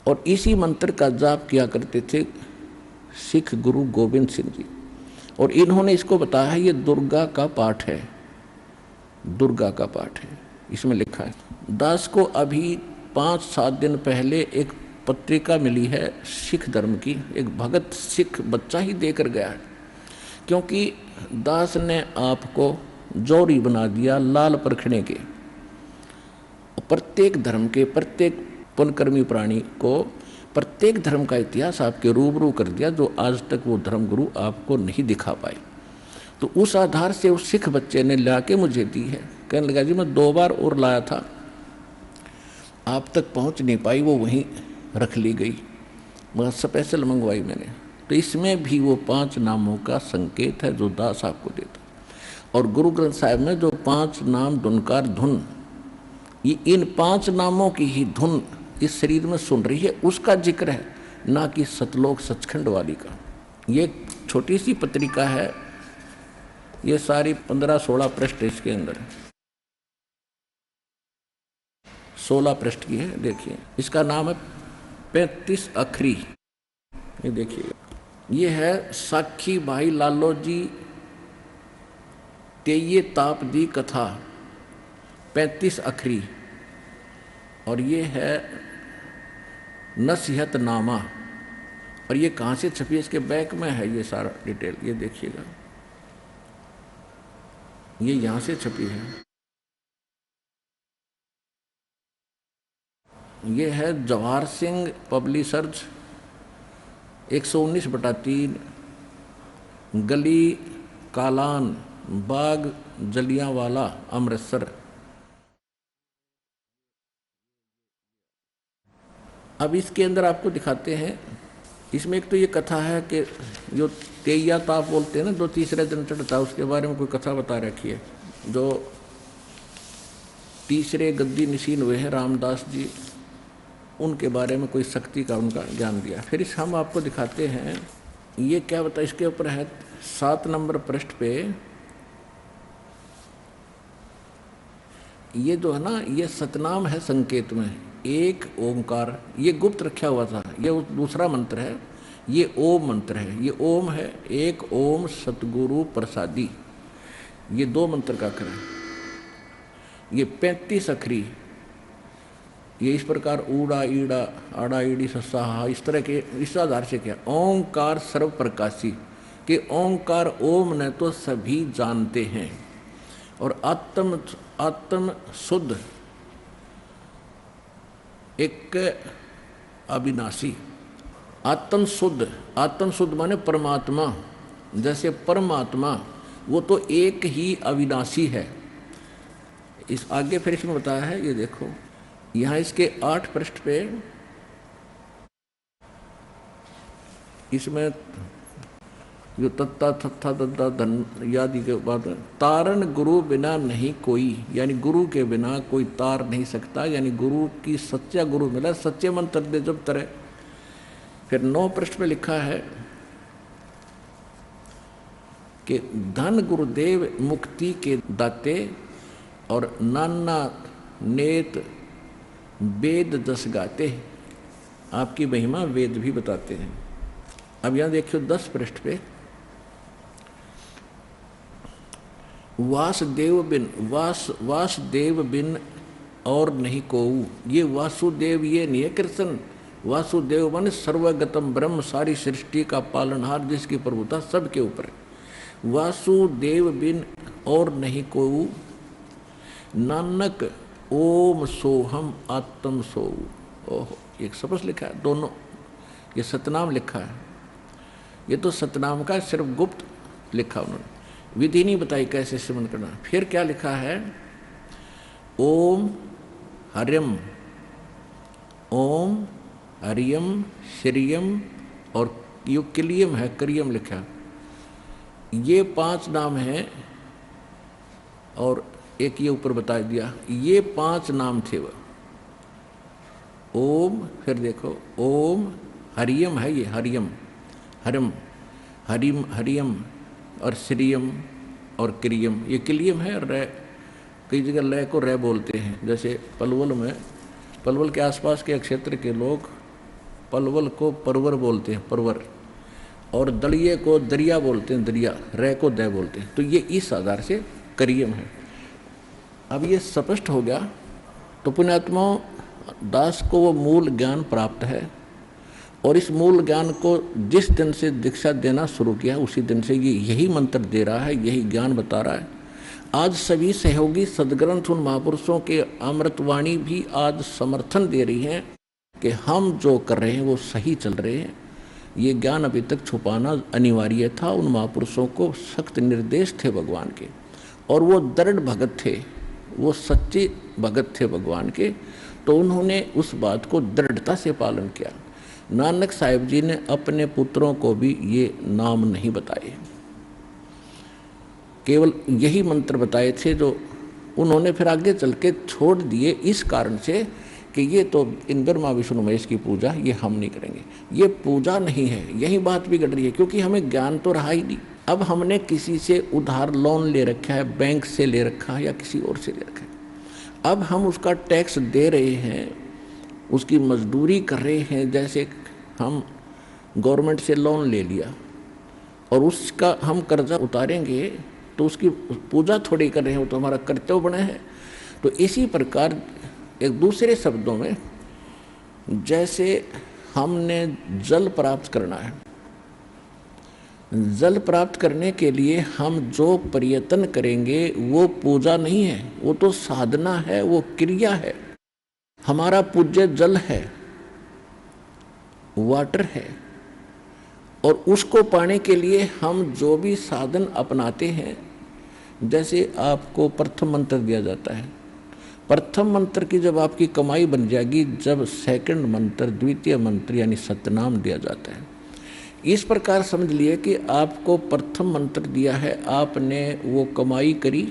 और इसी मंत्र का जाप किया करते थे सिख गुरु गोविंद सिंह जी। और इन्होंने इसको बताया है, ये दुर्गा का पाठ है, दुर्गा का पाठ है, इसमें लिखा है। दास को अभी 5-7 दिन पहले एक पत्रिका मिली है सिख धर्म की, एक भगत सिख बच्चा ही देकर गया है, क्योंकि दास ने आपको जौहरी बना दिया लाल परखने के। प्रत्येक धर्म के प्रत्येक पुण्यकर्मी प्राणी को प्रत्येक धर्म का इतिहास आपके रूबरू कर दिया, जो आज तक वो धर्मगुरु आपको नहीं दिखा पाए। तो उस आधार से उस सिख बच्चे ने ला के मुझे दी है। कहने लगा जी मैं 2 बार और लाया था, आप तक पहुंच नहीं पाई, वो वहीं रख ली गई, मगर स्पेशल मंगवाई मैंने। तो इसमें भी वो 5 नामों का संकेत है जो दास आपको देता। और गुरु ग्रंथ साहिब में जो 5 नाम धुनकार धुन, ये इन 5 नामों की ही धुन इस शरीर में सुन रही है, उसका जिक्र है, ना कि सतलोक सचखंड वाली का। ये छोटी सी पत्रिका है, ये सारी 15-16 पृष्ठ इसके अंदर है, 16 पृष्ठ की है। देखिए इसका नाम है 35 अखरी। ये देखिएगा, ये है साखी भाई लालो जी तेये ताप दी कथा 35 अखरी। और ये है नसीहत नामा। और ये कहाँ से छपी है, इसके बैक में है ये सारा डिटेल, ये देखिएगा, ये यहाँ से छपी है। ये है जवाहर सिंह पब्लिशर्स 119/3 गली कालान बाग जलियांवाला अमृतसर। अब इसके अंदर आपको दिखाते हैं, इसमें एक तो ये कथा है कि जो तेया ताप बोलते हैं ना, जो तीसरे दिन चढ़ता है, उसके बारे में कोई कथा बता रखी है। जो तीसरे गद्दी निशीन हुए हैं रामदास जी, उनके बारे में कोई शक्ति का उनका ज्ञान दिया। फिर इस हम आपको दिखाते हैं, ये क्या बता, इसके ऊपर है 7 नंबर पृष्ठ पे, ये जो है ना, ये सतनाम है संकेत में, एक ओंकार, ये गुप्त रखा हुआ था, ये दूसरा मंत्र है, ये ओम मंत्र है, ये ओम है, एक ओम सतगुरु प्रसादी, ये 2 मंत्र का अक्षर है। ये 35 अखरी, ये इस प्रकार ऊड़ा ईड़ा आड़ा ईड़ी सस्सा हा, इस तरह के, इस आधार से क्या, ओंकार सर्व प्रकाशी, कि ओंकार ओम ने तो सभी जानते हैं। और आत्म शुद्ध एक अविनाशी, आत्म शुद्ध माने परमात्मा, जैसे परमात्मा वो तो एक ही अविनाशी है। इस आगे फिर इसमें बताया है, ये देखो यहाँ इसके 8 पृष्ठ पे, इसमें जो तत्ता थत्था दद्दा धन यादि के बाद, तारण गुरु बिना नहीं कोई, यानी गुरु के बिना कोई तार नहीं सकता, यानी गुरु की सच्चा गुरु मिला, सच्चे मंत्र दे जब तरह। फिर 9 पृष्ठ पे लिखा है कि धन गुरुदेव मुक्ति के दाते, और नाना नेत वेद जस गाते, आपकी महिमा वेद भी बताते हैं। अब यहाँ देखियो 10 पृष्ठ पे, वासुदेव बिन और नहीं कोऊ, ये वासुदेव ये नहीं है कृष्ण, वासुदेव माने सर्वगतम ब्रह्म, सारी सृष्टि का पालनहार, जिसकी प्रभुता सबके ऊपर है। वासुदेव बिन और नहीं कोऊ, नानक ओम सोहम आत्म सोऊ। ओह, एक शब्द लिखा है, दोनों ये सतनाम लिखा है। ये तो सतनाम का सिर्फ गुप्त लिखा उन्होंने, विधि नहीं बताई कैसे सिमरन करना। फिर क्या लिखा है, ओम हरियम, ओम हरियम श्रियम, और यो किलियम है, करियम लिखा, ये 5 नाम हैं। और एक ये ऊपर बता दिया, ये 5 नाम थे वो। ओम, फिर देखो ओम हरियम है, ये हरियम हरिम हरिम हरियम, और श्रियम और क्रियम, ये किलियम है। रे, कई जगह लय को रे बोलते हैं, जैसे पलवल में, पलवल के आसपास के क्षेत्र के लोग पलवल को परवर बोलते हैं, परवर, और दलिये को दरिया बोलते हैं, दरिया, रे को दय बोलते हैं। तो ये इस आधार से करियम है। अब ये स्पष्ट हो गया। तो पुण्यात्मा दास को वो मूल ज्ञान प्राप्त है, और इस मूल ज्ञान को जिस दिन से दीक्षा देना शुरू किया उसी दिन से ये यही मंत्र दे रहा है, यही ज्ञान बता रहा है। आज सभी सहयोगी सदग्रंथ उन महापुरुषों के अमृतवाणी भी आज समर्थन दे रही हैं कि हम जो कर रहे हैं वो सही चल रहे हैं। ये ज्ञान अभी तक छुपाना अनिवार्य था। उन महापुरुषों को सख्त निर्देश थे भगवान के, और वो दृढ़ भगत थे, वो सच्चे भगत थे भगवान के। तो उन्होंने उस बात को दृढ़ता से पालन किया। नानक साहिब जी ने अपने पुत्रों को भी ये नाम नहीं बताए, केवल यही मंत्र बताए थे जो उन्होंने फिर आगे चल के छोड़ दिए, इस कारण से कि ये तो इन ब्रह्मा विष्णु महेश की पूजा ये हम नहीं करेंगे, ये पूजा नहीं है। यही बात बिगड़ रही है, क्योंकि हमें ज्ञान तो रहा ही नहीं। अब हमने किसी से उधार लोन ले रखा है, बैंक से ले रखा है या किसी और से ले रखा है। अब हम उसका टैक्स दे रहे हैं, उसकी मजदूरी कर रहे हैं। जैसे हम गवर्नमेंट से लोन ले लिया और उसका हम कर्जा उतारेंगे तो उसकी पूजा थोड़ी कर रहे हैं, वो तो हमारा कर्तव्य बना है। तो इसी प्रकार एक दूसरे शब्दों में, जैसे हमने जल प्राप्त करना है, जल प्राप्त करने के लिए हम जो प्रयत्न करेंगे वो पूजा नहीं है, वो तो साधना है, वो क्रिया है। हमारा पूज्य जल है, वाटर है, और उसको पाने के लिए हम जो भी साधन अपनाते हैं, जैसे आपको प्रथम मंत्र दिया जाता है, प्रथम मंत्र की जब आपकी कमाई बन जाएगी, जब सेकंड मंत्र, द्वितीय मंत्र यानी सतनाम दिया जाता है। इस प्रकार समझ लिए कि आपको प्रथम मंत्र दिया है, आपने वो कमाई करी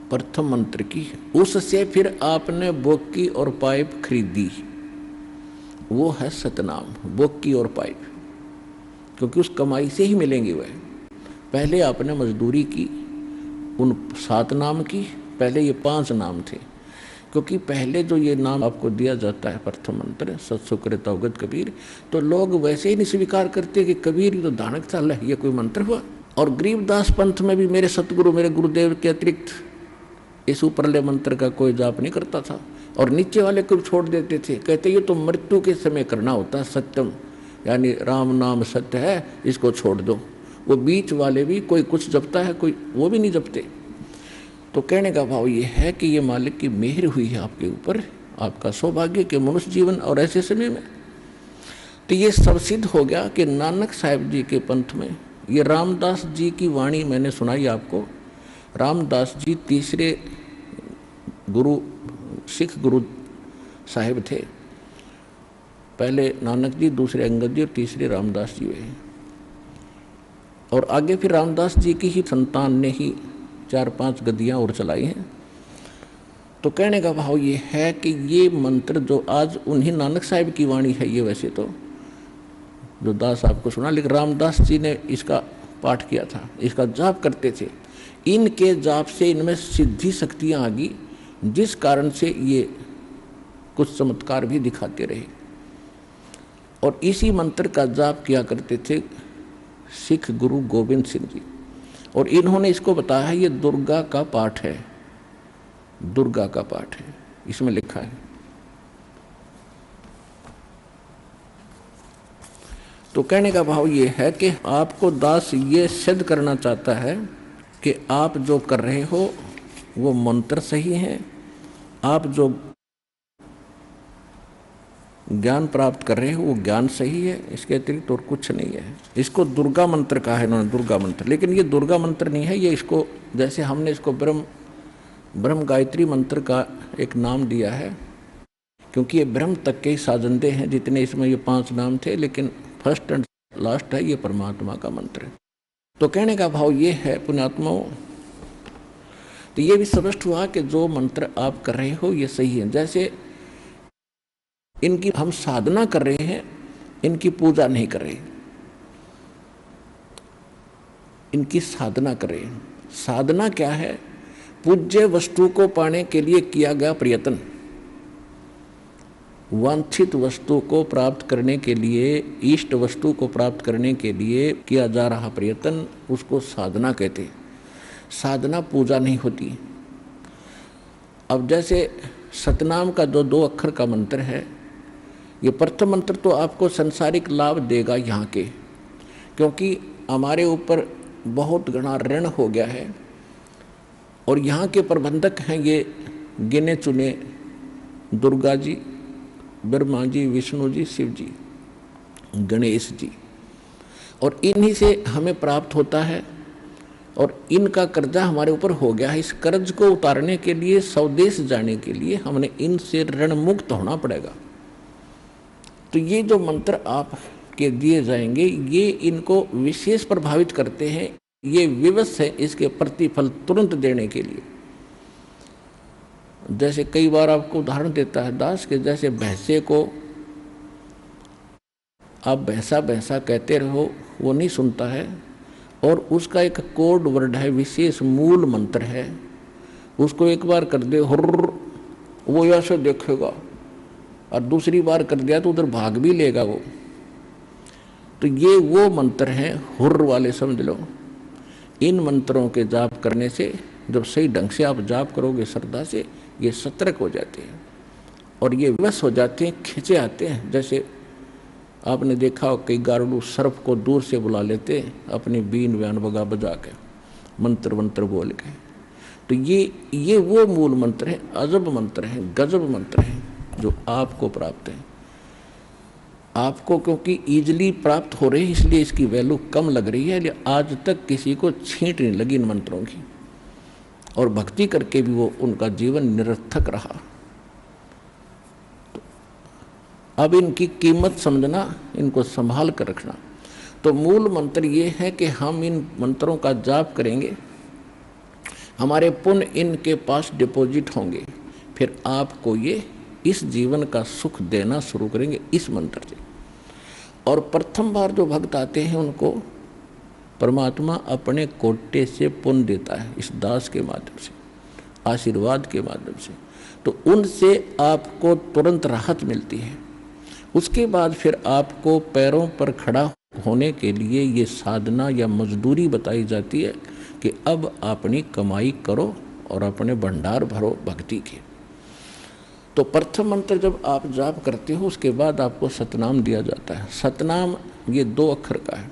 प्रथम मंत्र की, उससे फिर आपने बोकी और पाइप खरीदी, वो है सतनाम, बोकी और पाइप, क्योंकि उस कमाई से ही मिलेंगे वह। पहले आपने मजदूरी की उन 7 नाम की, पहले ये 5 नाम थे, क्योंकि पहले जो ये नाम आपको दिया जाता है प्रथम मंत्र सत्सुकृत अवगत कबीर, तो लोग वैसे ही नहीं स्वीकार करते कि कबीर तो दानक साल है, ये कोई मंत्र हुआ। और गरीबदास पंथ में भी मेरे सतगुरु, मेरे गुरुदेव के अतिरिक्त इस ऊपरले मंत्र का कोई जाप नहीं करता था, और नीचे वाले को छोड़ देते थे, कहते ये तो मृत्यु के समय करना होता है, सत्यम यानी राम नाम सत्य है, इसको छोड़ दो। वो बीच वाले भी कोई कुछ जपता है, कोई वो भी नहीं जपते। तो कहने का भाव ये है कि ये मालिक की मेहर हुई है आपके ऊपर, आपका सौभाग्य के मनुष्य जीवन और ऐसे समय में। तो ये सब सिद्ध हो गया कि नानक साहिब जी के पंथ में ये रामदास जी की वाणी मैंने सुनाई आपको। रामदास जी तीसरे गुरु, सिख गुरु साहिब थे। पहले नानक जी, दूसरे अंगद जी और तीसरे रामदास जी हुए। और आगे फिर रामदास जी की ही संतान ने ही 4-5 गद्दियाँ और चलाई हैं। तो कहने का भाव ये है कि ये मंत्र जो आज उन्हीं नानक साहिब की वाणी है, ये वैसे तो जो दास आपको सुना, लेकिन रामदास जी ने इसका पाठ किया था, इसका जाप करते थे। इनके जाप से इनमें सिद्धि शक्तियाँ आ गई, जिस कारण से ये कुछ चमत्कार भी दिखाते रहे। और इसी मंत्र का जाप किया करते थे सिख गुरु गोविंद सिंह जी, और इन्होंने इसको बताया है, ये दुर्गा का पाठ है, दुर्गा का पाठ है, इसमें लिखा है। तो कहने का भाव ये है कि आपको दास ये सिद्ध करना चाहता है कि आप जो कर रहे हो वो मंत्र सही है, आप जो ज्ञान प्राप्त कर रहे हो वो ज्ञान सही है, इसके अतिरिक्त और कुछ नहीं है। इसको दुर्गा मंत्र कहा है इन्होंने, दुर्गा मंत्र। लेकिन ये दुर्गा मंत्र नहीं है, ये इसको जैसे हमने इसको ब्रह्म गायत्री मंत्र का एक नाम दिया है, क्योंकि ये ब्रह्म तक के ही साजंदे हैं, जितने इसमें ये 5 नाम थे, लेकिन फर्स्ट एंड लास्ट है ये परमात्मा का मंत्र। तो कहने का भाव ये है पुण्यात्माओं, तो ये भी स्पष्ट हुआ कि जो मंत्र आप कर रहे हो ये सही है। जैसे इनकी हम साधना कर रहे हैं, इनकी पूजा नहीं कर रहे, इनकी साधना कर रहे हैं। साधना क्या है? पूज्य वस्तु को पाने के लिए किया गया प्रयत्न, वांछित वस्तु को प्राप्त करने के लिए, इष्ट वस्तु को प्राप्त करने के लिए किया जा रहा प्रयत्न, उसको साधना कहते हैं। साधना पूजा नहीं होती। अब जैसे सतनाम का जो 2 अक्षर का मंत्र है, ये प्रथम मंत्र तो आपको संसारिक लाभ देगा यहाँ के, क्योंकि हमारे ऊपर बहुत घना ऋण हो गया है और यहाँ के प्रबंधक हैं ये गिने चुने दुर्गा जी, ब्रह्मा जी, विष्णु जी, शिव जी, गणेश जी, और इन्हीं से हमें प्राप्त होता है और इनका कर्जा हमारे ऊपर हो गया है। इस कर्ज को उतारने के लिए, स्वदेश जाने के लिए हमने इनसे ऋण मुक्त होना पड़ेगा। तो ये जो मंत्र आप के दिए जाएंगे ये इनको विशेष प्रभावित करते हैं। ये विवश है इसके प्रतिफल तुरंत देने के लिए। जैसे कई बार आपको उदाहरण देता है दास के, जैसे भैंसे को आप भैंसा भैंसा कहते रहो, वो नहीं सुनता है, और उसका एक कोड वर्ड है, विशेष मूल मंत्र है। उसको एक बार कर दे हुर्र, वो ऐसे देखेगा, और दूसरी बार कर दिया तो उधर भाग भी लेगा वो। तो ये वो मंत्र हैं हुर्र वाले, समझ लो। इन मंत्रों के जाप करने से, जब सही ढंग से आप जाप करोगे श्रद्धा से, ये सतर्क हो जाते हैं और ये विवश हो जाते हैं, खिंचे आते हैं। जैसे आपने देखा हो कई गारुड़ सर्प को दूर से बुला लेते हैं अपनी बीन व्यान बगा बजा के, मंत्र मंत्र बोल के। तो ये वो मूल मंत्र है, अजब मंत्र है, गजब मंत्र है जो आपको प्राप्त है। आपको क्योंकि इजीली प्राप्त हो रही है इसलिए इसकी वैल्यू कम लग रही है, लेकिन आज तक किसी को छींट नहीं लगी इन मंत्रों की, और भक्ति करके भी वो उनका जीवन निरर्थक रहा। तो अब इनकी कीमत समझना, इनको संभाल कर रखना। तो मूल मंत्र ये है कि हम इन मंत्रों का जाप करेंगे, हमारे पुण्य इनके पास डिपॉजिट होंगे, फिर आपको ये इस जीवन का सुख देना शुरू करेंगे इस मंत्र से। और प्रथम बार जो भक्त आते हैं उनको परमात्मा अपने कोटे से पुण्य देता है, इस दास के माध्यम से, आशीर्वाद के माध्यम से। तो उनसे आपको तुरंत राहत मिलती है। उसके बाद फिर आपको पैरों पर खड़ा होने के लिए ये साधना या मजदूरी बताई जाती है कि अब अपनी कमाई करो और अपने भंडार भरो भक्ति के। तो प्रथम मंत्र जब आप जाप करते हो उसके बाद आपको सतनाम दिया जाता है। सतनाम ये 2 अक्षर का है।